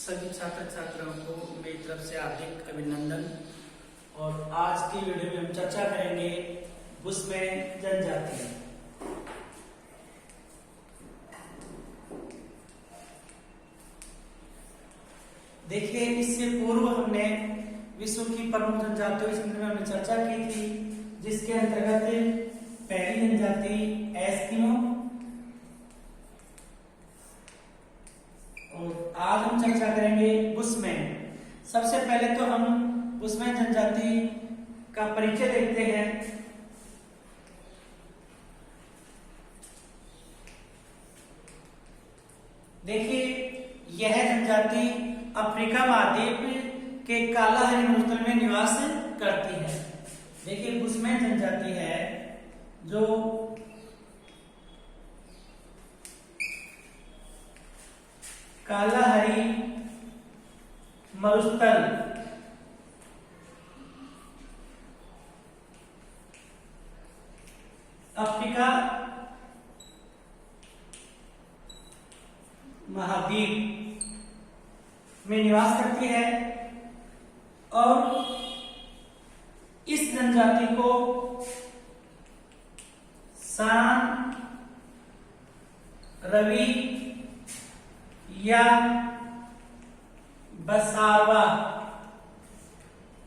सभी छात्र छात्राओं को मेरी तरफ से हार्दिक अभिनंदन। और आज की वीडियो में हम चर्चा करेंगे बुशमैन जनजाति। देखिए, इससे पूर्व हमने विश्व की प्रमुख जनजातियों के संदर्भ में हमने चर्चा की थी, जिसके अंतर्गत पहली जनजाति एस्किमो और आज हम चर्चा करेंगे बुशमैन। सबसे पहले तो हम बुशमैन जनजाति का परिचय देखते हैं। देखिए, यह जनजाति अफ्रीका महाद्वीप के कालाहारी मरुस्थल में निवास करती है। देखिए, बुशमैन जनजाति है जो कालाहारी मरुस्थल अफ्रीका महाद्वीप में निवास करती है और इस जनजाति को सान, रवि या बसावा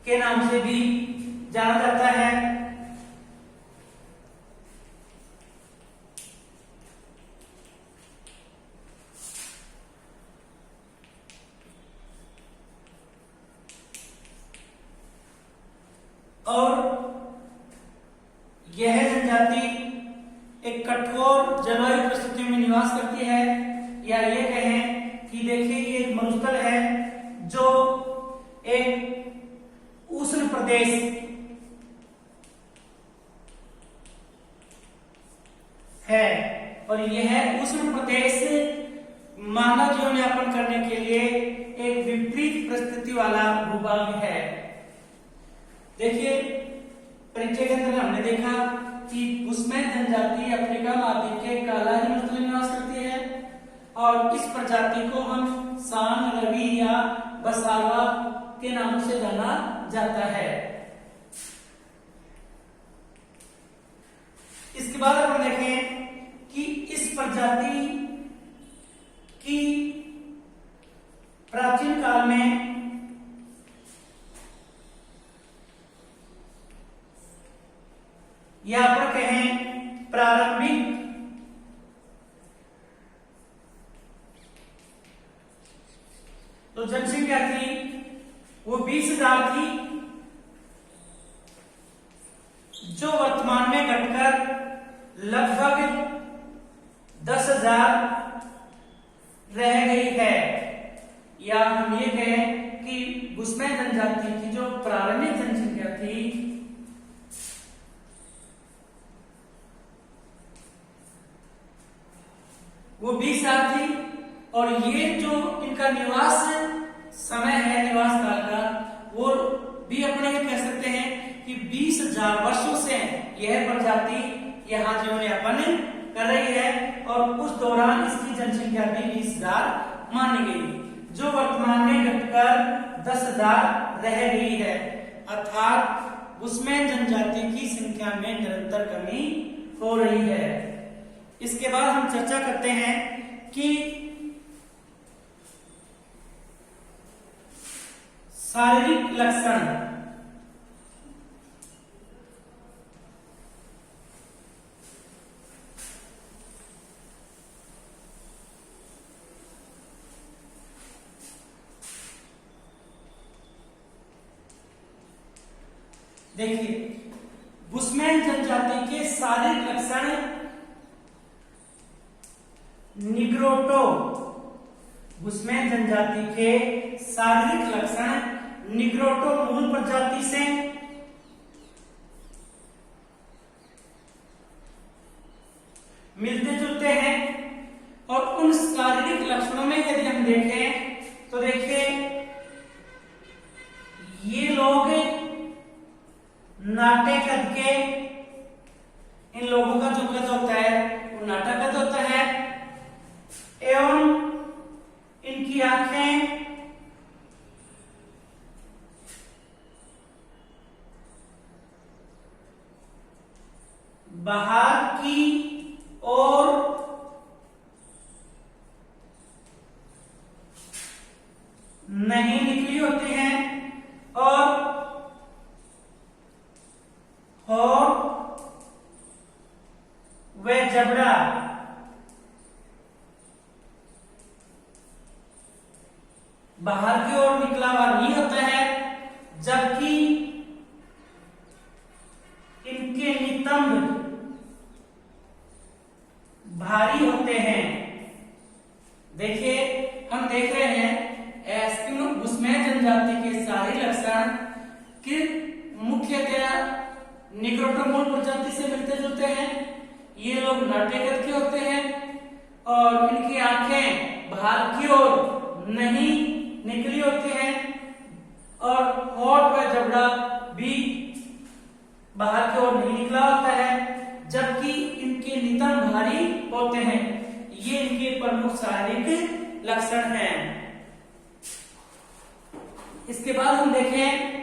के नाम से भी जाना जाता है। और यह जनजाति एक कठोर जलवायु परिस्थितियों में निवास करती है, या ये कहें कि देखिए, ये एक मरुस्थल है जो एक उष्ण प्रदेश है और यह उष्ण प्रदेश मानव जीवन यापन करने के लिए एक विपरीत परिस्थिति वाला भूभाग है। देखिए, परिचय के अंदर हमने देखा कि बुशमैन जनजाति अफ्रीका महाद्वीप के कालाहारी मरुस्थल में निवास करती है और इस प्रजाति को हम सान, रवि या बसावा के नाम से जाना जाता है। इसके बाद अपन देखें कि इस प्रजाति की प्राचीन काल में या पर कहें प्रारंभिक तो जनसंख्या थी वो 20,000 थी, जो वर्तमान में घटकर लगभग 10,000 रह गई है। या हम ये कहें कि बुशमैन जनजाति की जो प्रारंभिक जनसंख्या थी वो 20,000 थी और ये जो इनका निवास समय है, निवास काल का, वो भी अपने कह सकते हैं कि 20,000 वर्षों से यह प्रजाति यहाँ जीवन यापन कर रही है और उस दौरान इसकी जनसंख्या भी 20,000 मानी गई, जो वर्तमान में घटकर 10,000 रह गई है। अर्थात बुशमैन जनजाति की संख्या में निरंतर कमी हो रही है। इसके बाद हम चर्चा करते हैं कि शारीरिक लक्षण। देखिए, बुशमैन जनजाति के शारीरिक लक्षण निग्रोटो। बुशमैन जनजाति के शारीरिक लक्षण निग्रोटो मूल प्रजाति से मिलते जुलते हैं और उन शारीरिक लक्षणों में यदि हम देखें तो देखिए, ये लोग नाटे कद के, इन लोगों का जो कद होता है वो नाटा कद होता है एवं इनकी आंखें बाहर की ओर नहीं निकली होती हैं और होंठ व जबड़ा बाहर की ओर निकला हुआ नहीं होता है, जबकि इनके नितंब भारी होते हैं। देखिए, हम देख रहे हैं एस्किमो बुशमैन जनजाति के सारे लक्षण कि मुख्यतया निक्रोटोमोल प्रजाति से मिलते जुलते हैं। ये लोग नाटे कद के होते हैं और इनकी आंखें बाहर की ओर नहीं निकली होती हैं और होंठ व जबड़ा भी बाहर की ओर नहीं निकला होता है, जबकि इनके नितंब भारी होते हैं। ये इनके प्रमुख शारीरिक लक्षण हैं। इसके बाद हम देखें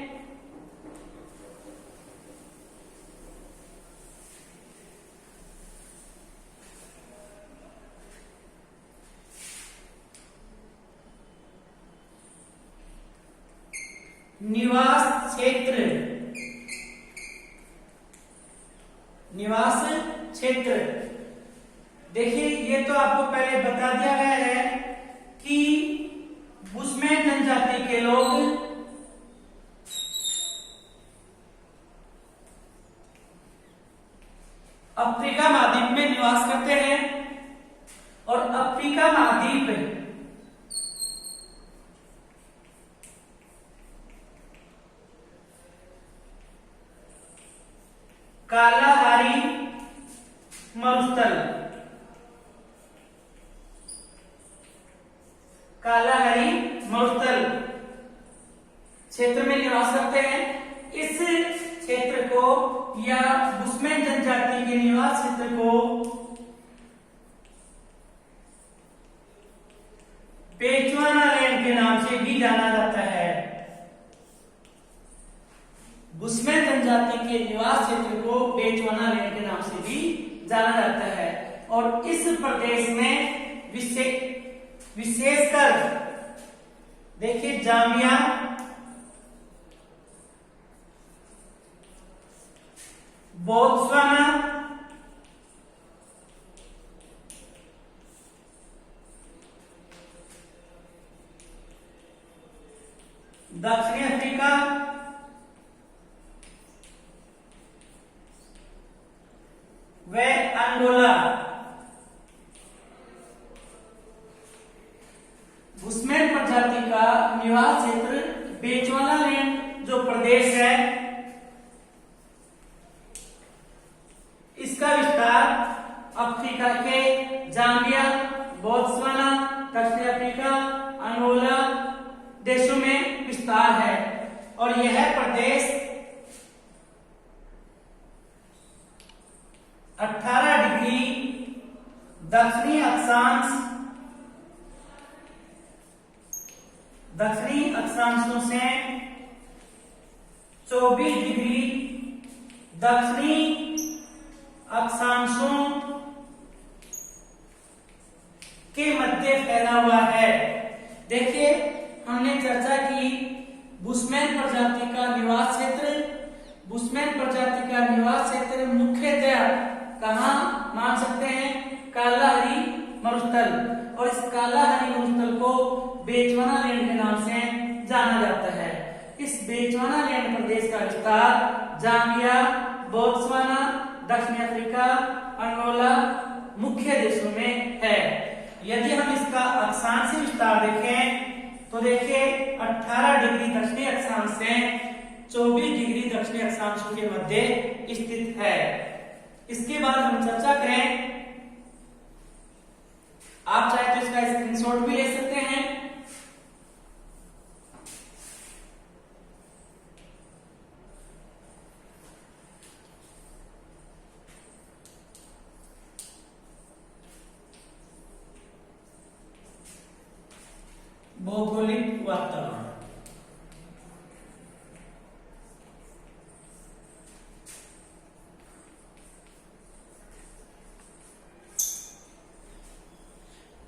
निवास क्षेत्र। निवास क्षेत्र देखिए, ये तो आपको पहले बता दिया गया है कि बुशमैन जनजाति के लोग अफ्रीका महाद्वीप में निवास करते हैं और अफ्रीका महाद्वीप कालाहारी मरुस्थल, कालाहारी मरुस्थल क्षेत्र में निवास करते हैं। इस क्षेत्र को या बुशमैन जनजाति के निवास क्षेत्र को बेचवानालैंड के नाम से भी जाना जाता है। बुशमैन जनजाति के निवास क्षेत्र को बेचवानालैंड के नाम से भी जाना जाता है और इस प्रदेश में विशेषकर देखिए जाम्बिया, बोत्सवाना, दक्षिणी अफ्रीका, व अंगोला बुशमैन प्रजाति का निवास क्षेत्र बेचवानालैंड जो प्रदेश है, इसका विस्तार अफ्रीका के जाम्बिया, बोत्सवाना, दक्षिण अफ्रीका, अंगोला देशों में विस्तार है और यह प्रदेश 18 डिग्री दक्षिणी अक्षांशों से 24 डिग्री दक्षिणी अक्षांशों के मध्य फैला हुआ है। देखिए, हमने चर्चा की बुशमैन प्रजाति का निवास क्षेत्र। बुशमैन प्रजाति का निवास क्षेत्र मुख्यतया कहाँ मान सकते हैं? कालाहारी मरुस्थल, और इस कालाहारी मरुस्थल को बेचवानालैंड के नाम से जाना जाता है। इस बेचवानालैंड प्रदेश का विस्तार जाम्बिया, बोत्सवाना, दक्षिण अफ्रीका, अंगोला मुख्य देशों में है। यदि हम इसका अक्षांश विस्तार देखें तो देखिए 18 डिग्री दक्षिणी अक्षांश से 24 डिग्री दक्षिणी अक्षांशों के मध्य स्थित है। इसके बाद हम चर्चा करें, आप चाहे तो इसका स्क्रीनशॉट भी ले सकते हैं। भौगोलिक वातावरण,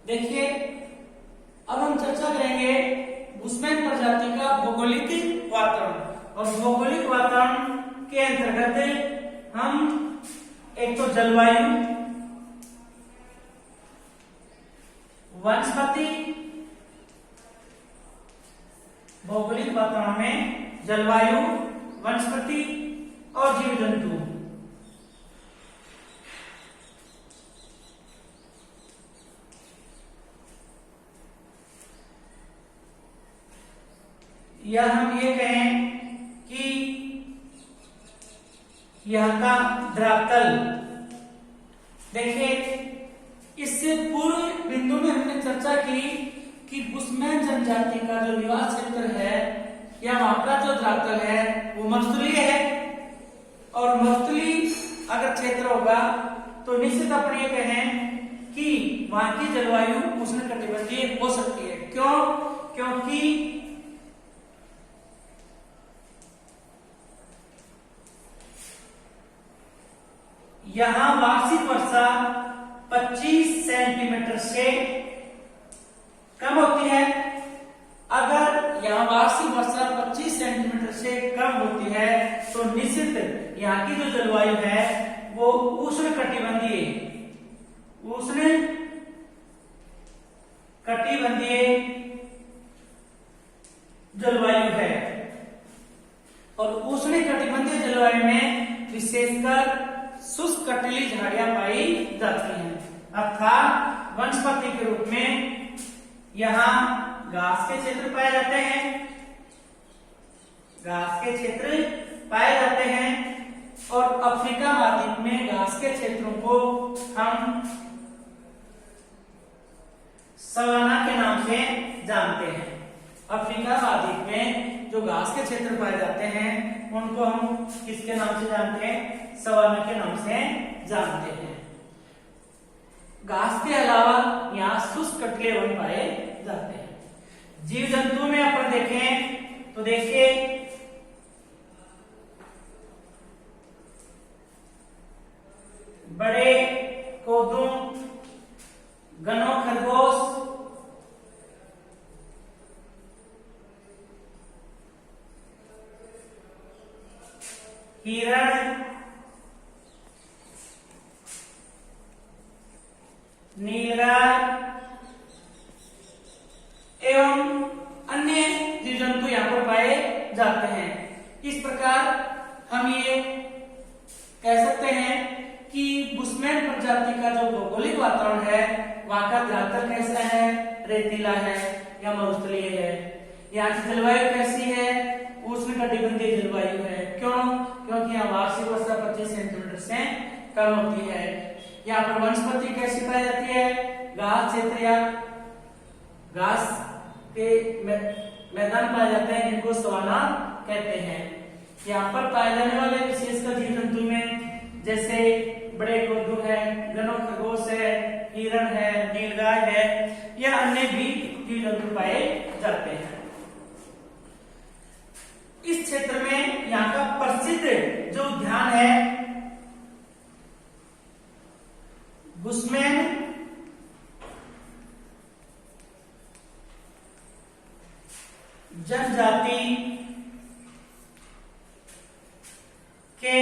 देखिए, अब हम चर्चा करेंगे बुशमैन प्रजाति का भौगोलिक वातावरण। और भौगोलिक वातावरण के अंतर्गत हम एक तो जलवायु, वनस्पति, भौगोलिक वातावरण में जलवायु, वनस्पति और जीव जंतु, या हम ये कहें कि यह का धरातल। देखिए, इससे पूर्व बिंदु में हमने चर्चा की कि बुशमैन जनजाति का जो निवास क्षेत्र है या वहां का जो धरातल है वो मरुस्थलीय है। और मरुस्थलीय अगर क्षेत्र होगा तो निश्चित अपन ये कहें कि वहां की जलवायु उष्णकटिबंधीय हो सकती है। क्यों? क्योंकि यहां वार्षिक वर्षा 25 सेंटीमीटर से कम होती है। अगर यहां वार्षिक वर्षा 25 सेंटीमीटर से कम होती है तो निश्चित यहाँ की जो जलवायु है वो उष्णकटिबंधीय जलवायु है। और उष्णकटिबंधीय जलवायु में विशेषकर शुष्क कटीली झाड़ियां पाई जाती हैं, अर्थात वनस्पति के रूप में यहाँ घास के क्षेत्र पाए जाते हैं, और अफ्रीका महाद्वीप में घास के क्षेत्रों को हम सवाना के नाम से जानते हैं। अफ्रीका महाद्वीप में जो घास के क्षेत्र पाए जाते हैं उनको हम किसके नाम से जानते हैं? सवाना के नाम से जानते हैं। घास के अलावा यहाँ शुष्क कटीले वन पाए जाते हैं। जीव जंतु में अपन देखें तो देखिए, बड़े कोदू, गनों खरगोश, हिरण, नीलगाय एवं अन्य जीव जंतु यहाँ पर पाए जाते हैं। इस प्रकार हम ये कह सकते हैं कि बुशमैन प्रजाति का जो भौगोलिक वातावरण है वहां का धरातल कैसा है? रेतीला है या मरुस्थलीय है। यहाँ की जलवायु कैसी है? उष्णकटिबंधीय जलवायु है। क्यों? क्योंकि यहाँ वार्षिक वर्षा 25 सेंटीमीटर से कम होती है। यहाँ पर वनस्पति कैसी पाई जाती है? घास क्षेत्र या घास के मैदान पाए जाते हैं जिनको सवाना कहते हैं। यहाँ पर पाए जाने वाले विशेषकर जीव जंतु में जैसे बड़े कोदू है, गनों खरगोश है, हिरण है, नीलगाय है या अन्य भी जीव जंतु पाए जाते हैं। इस क्षेत्र में यहाँ का प्रसिद्ध जो उद्यान है बुशमैन जनजाति के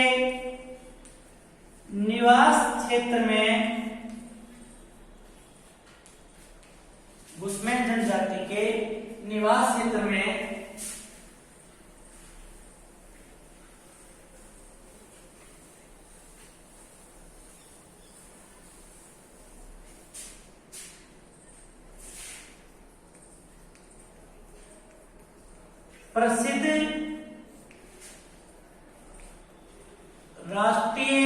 निवास क्षेत्र में, बुशमैन जनजाति के निवास क्षेत्र में प्रसिद्ध राष्ट्रीय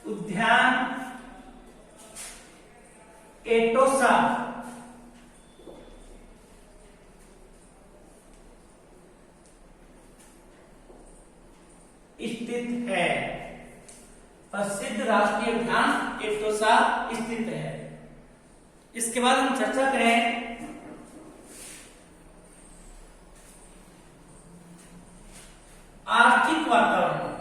उद्यान एटोसा स्थित है। प्रसिद्ध राष्ट्रीय उद्यान एटोसा स्थित है। इसके बाद हम चर्चा करें आर्थिक वातावरण।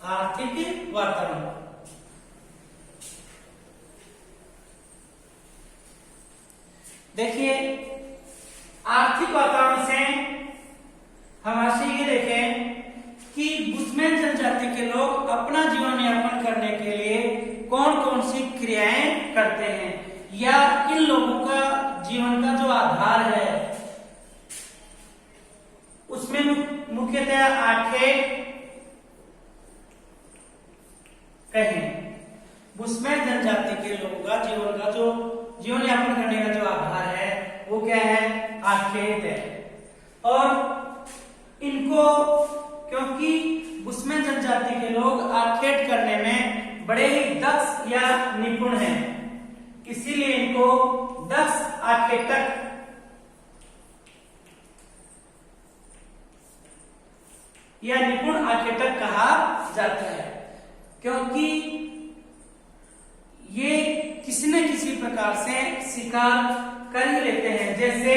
आर्थिक वातावरण। देखिए, आर्थिक वातावरण से हम ऐसे ये देखें कि बुशमैन जनजाति के लोग अपना जीवन यापन करने के लिए कौन कौन सी क्रियाएं करते हैं, या इन लोगों का जीवन का जो आधार है उसमें मुख्यतः आखेट कहें। बुशमैन जनजाति के लोगों का जीवन यापन करने का जो आधार है वो क्या है, आखेट है। और इनको, क्योंकि बुशमैन जनजाति के लोग आखेट करने में बड़े ही दक्ष या निपुण हैं, इसीलिए इनको दक्ष आखेटक या निपुण आखेटक कहा जाता है, क्योंकि ये किसी न किसी प्रकार से शिकार कर ही लेते हैं। जैसे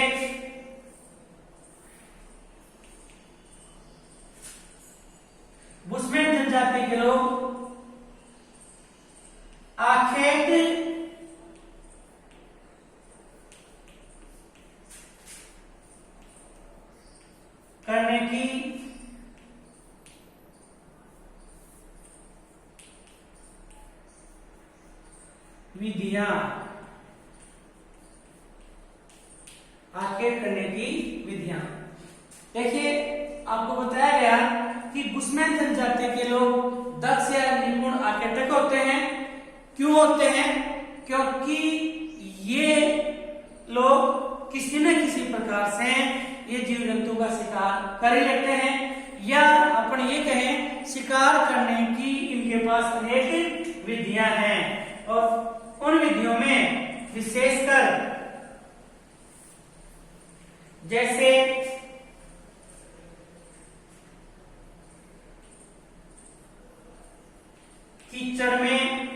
बुशमैन जनजाति के लोग आखेट करने की विधियां, आखेट करने की विधियां। देखिए, आपको बताया गया कि बुशमैन जनजाति के लोग दक्ष या निपुण आखेटक होते हैं। क्यों होते हैं? क्योंकि ये लोग किसी न किसी प्रकार से ये जीव जंतु का शिकार कर ही लेते हैं, या अपन ये कहें शिकार करने की इनके पास अनेक विधियां हैं। और उन विधियों में विशेषकर जैसे कीचड़ में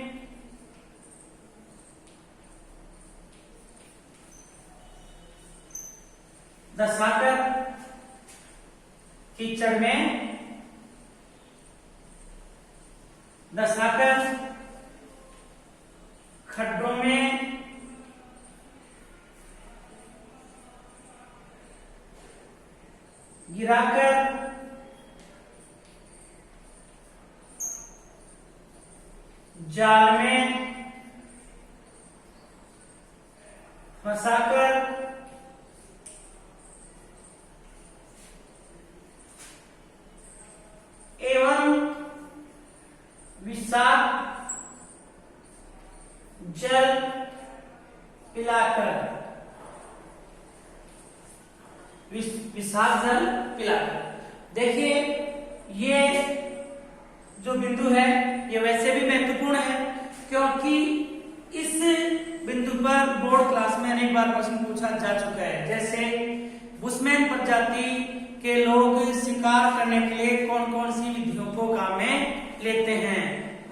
धंसाकर, कीचड़ में धंसाकर, खड्डों में गिराकर, जाल में फंसाकर, एवं विषाक्त जल पिलाकर, विषाक्त जल पिलाकर। देखिए, ये जो बिंदु है ये वैसे भी महत्वपूर्ण है, क्योंकि इस बिंदु पर बोर्ड क्लास में अनेक बार प्रश्न पूछा जा चुका है। जैसे बुशमैन प्रजाति के लोग शिकार करने के लिए कौन कौन सी विधियों को काम में लेते हैं,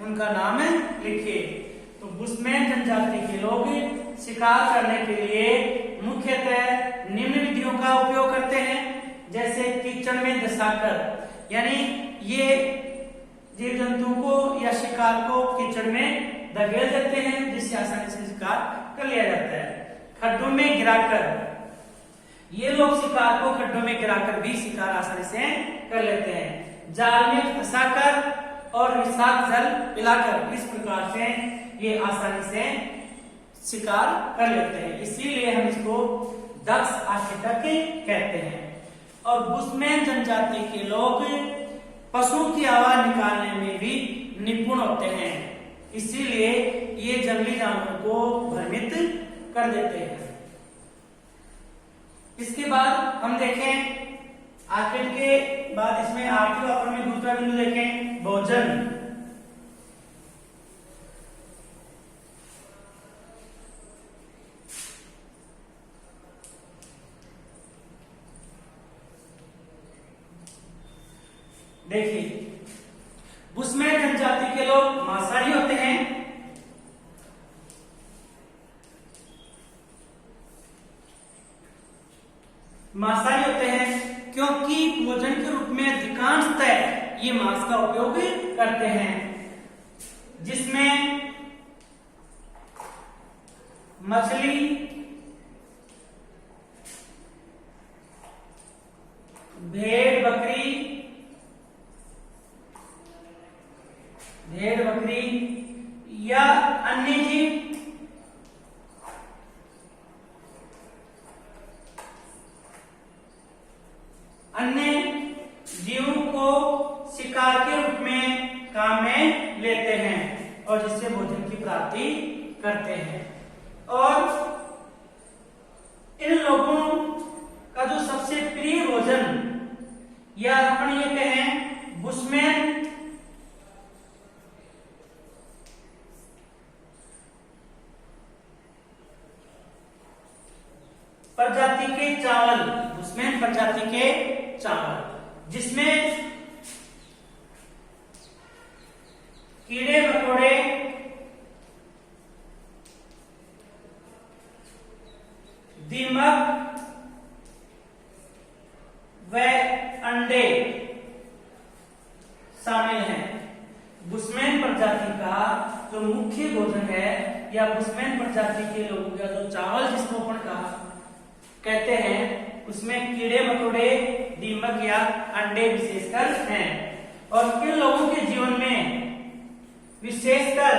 उनका नाम लिखिए। तो बुशमैन जनजाति के लोग शिकार करने के लिए मुख्यतः निम्न विधियों का उपयोग करते हैं। जैसे कीचड़ में धंसाकर, यानी ये जीव जंतु को या शिकार को कीचड़ में धकेल देते हैं, जिससे आसानी से शिकार कर लिया जाता है। खड्डों में गिराकर, ये लोग शिकार को खड्डों में गिराकर भी शिकार आसानी से कर लेते हैं। जाल में फंसाकर और विषाक्त जल पिलाकर, इस प्रकार से ये आसानी से शिकार कर लेते हैं, इसीलिए हम इसको दक्ष आखेटक कहते हैं। और बुशमैन जनजाति के लोग पशुओं की आवाज निकालने में भी निपुण होते हैं, इसीलिए ये जंगली जानवरों को भ्रमित कर देते हैं। इसके बाद हम देखें आखेट के बाद इसमें आर्थिक वातावरण में दूसरा बिंदु देखें, भोजन। देखिए, बुशमैन जनजाति के लोग मांसाहारी होते हैं। मांसाहारी होते हैं क्योंकि भोजन के रूप में अधिकांशतः ये मांस का उपयोग करते हैं, जिसमें मछली, भेड़ बकरी या अन्य जीवों को शिकार के रूप में काम में लेते हैं और जिससे भोजन की प्राप्ति करते हैं। और इन लोगों का जो सबसे प्रिय भोजन या अपन ये कहें बुशमैन प्रजाति के चावल, बुशमैन प्रजाति के चावल, जिसमें कीड़े मकोड़े, दीमक व अंडे शामिल हैं। बुशमैन प्रजाति का जो मुख्य भोजन है या बुशमैन प्रजाति के लोगों का जो चावल जिसको अपन कहते हैं, उसमें कीड़े मकोड़े, दीमक या अंडे विशेषकर हैं। और इन लोगों के जीवन में विशेषकर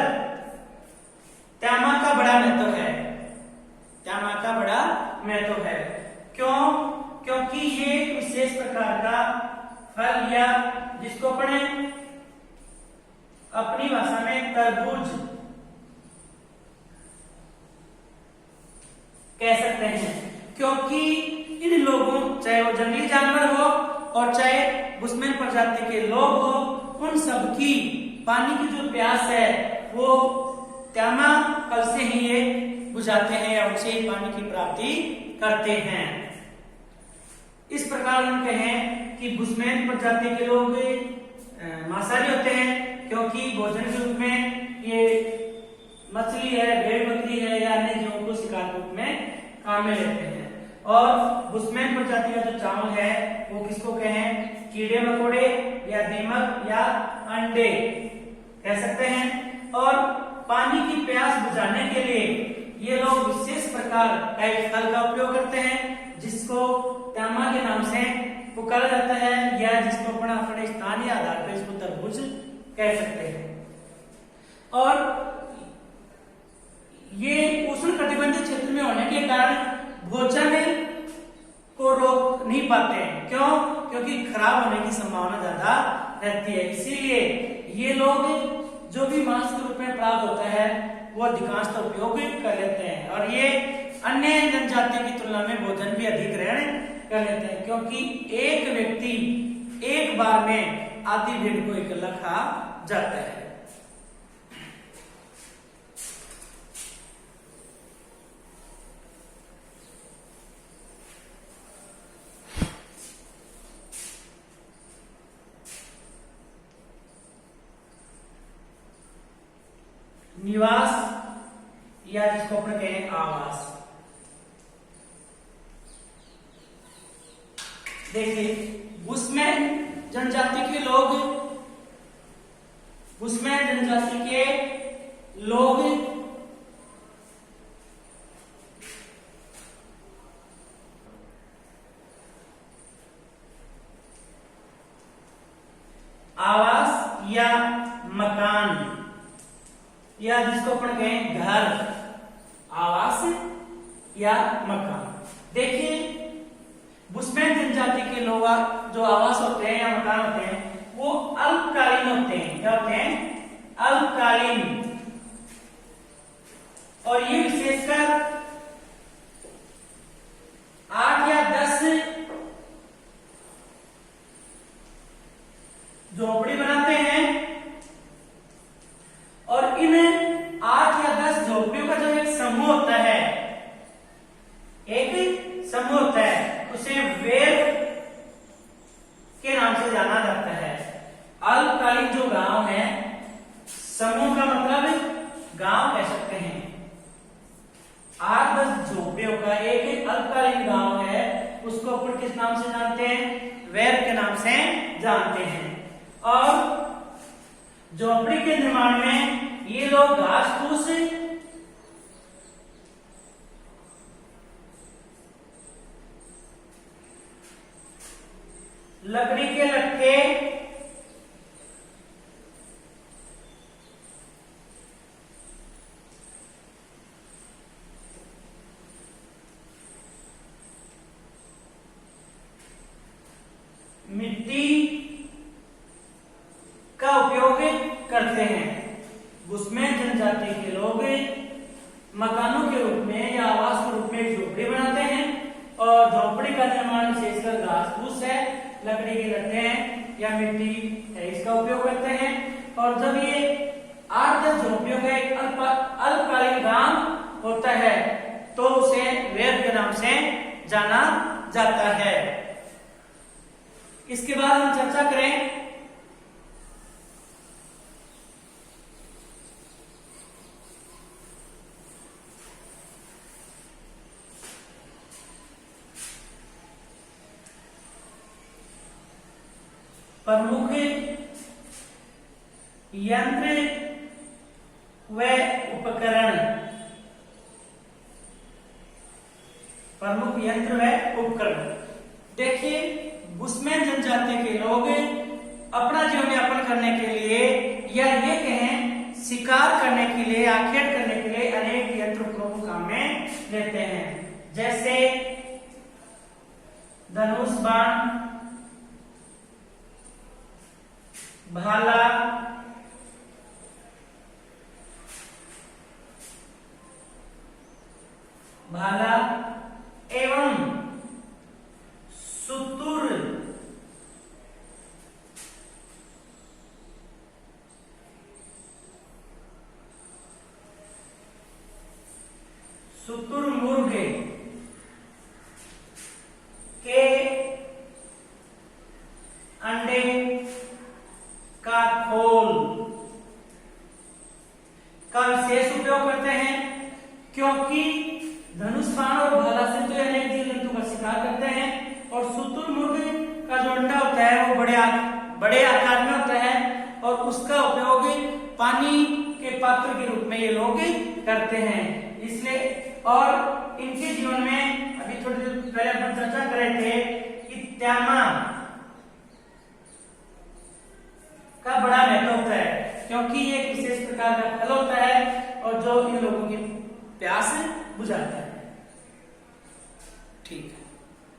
त्यामा का बड़ा महत्व है। त्यामा का बड़ा महत्व है। क्यों? क्योंकि ये एक विशेष प्रकार का फल या जिसको अपनी भाषा में तरबूज कह सकते हैं, क्योंकि इन लोगों, चाहे वो जंगली जानवर हो और चाहे बुशमैन प्रजाति के लोग हो, उन सबकी पानी की जो प्यास है वो त्यामा फल से ही ये बुझाते हैं या उनसे ही पानी की प्राप्ति करते हैं। इस प्रकार हम कहें कि बुशमैन प्रजाति के लोग मांसाहारी होते हैं, क्योंकि भोजन के रूप में ये मछली है, भेड़ बकरी है या अन्य जीवों को शिकार के रूप में काम में लेते हैं। और बुशमैन प्रजाति का जो चावल है वो किसको कहें? कीड़े मकोड़े या दीमक या अंडे कह सकते हैं। और पानी की प्यास बुझाने के लिए ये लोग विशेष प्रकार का एक फल का उपयोग करते हैं, जिसको त्यामा के नाम से पुकारा जाता है या जिसको अपने स्थानीय आधार पर इसको तरबूज कह सकते हैं। और ये उष्णकटिबंधीय क्षेत्र में होने के कारण भोजन को रोक नहीं पाते हैं। क्यों? क्योंकि खराब होने की संभावना ज्यादा रहती है। इसीलिए ये लोग जो भी मांस के रूप में प्राप्त होता है वो अधिकांशतः उपयोग कर लेते हैं। और ये अन्य जनजातियों की तुलना में भोजन भी अधिक ग्रहण कर लेते हैं, क्योंकि एक व्यक्ति एक बार में आधी भेड़ को इकट्ठा खा जाता है। निवास या जिसको अपन कहें आवास। देखिए, बुशमैन जनजाति के लोग आवास या मकान या जिसको अपन कहें घर, आवास या मकान। देखिए, बुशमैन जनजाति के लोग जो आवास होते हैं या मकान होते हैं वो अल्पकालीन होते हैं। क्या होते हैं? अल्पकालीन। और ये विशेषकर 8 या 10 झोपड़ी बनाते हैं। और इन 8 या 10 झोपड़ियों का जो एक समूह होता है, उसे वेल के नाम से जाना जाता है। अल्पकालीन जो गांव है, समूह का मतलब गांव कह सकते हैं। 8-10 झोपड़ियों का एक अल्पकालीन गांव है, उसको अपन किस नाम से जानते हैं? वेल के नाम से जानते हैं। और झोपड़ी के निर्माण में ये लोग घास फूस, लकड़ी के लट्ठे, मिट्टी का उपयोग करते हैं। बुशमैन जनजाति के लोग मकानों के रूप में या आवास के रूप में एक झोपड़ी बनाते हैं और झोपड़ी का निर्माण विशेषकर घास फूस है, लकड़ी के लट्ठे हैं या मिट्टी है, इसका उपयोग करते हैं। और जब ये 8-10 झोपड़ियों का एक अल्पकालीन ग्राम होता है तो उसे वेद के नाम से जाना जाता है। इसके बाद हम चर्चा करें प्रमुख यंत्र व उपकरण। प्रमुख यंत्र व उपकरण। देखिए, बुशमैन जनजाति के लोग अपना जीवन यापन करने के लिए या ये कहें शिकार करने के लिए, आखेट करने के लिए अनेक यंत्र उपकरणों को काम में लेते हैं, जैसे धनुष बाण, भाला, एवं सुतुर, शुतुरमुर्ग के अंडे का खोल का विशेष उपयोग करते हैं, क्योंकि धनुष बाण और भाला से तो अनेक जीव जंतु का शिकार करते हैं और शुतुरमुर्ग का जो अंडा होता है वो बड़े आकार में होता है और उसका उपयोग पानी के पात्र के रूप में ये लोग करते हैं। इसलिए और इनके जीवन में अभी थोड़ी देर पहले अपन चर्चा कर रहे थे कि त्यामा का बड़ा महत्व होता है, क्योंकि ये एक विशेष प्रकार का फल होता है और जो इन लोगों की प्यास बुझाता है। ठीक है।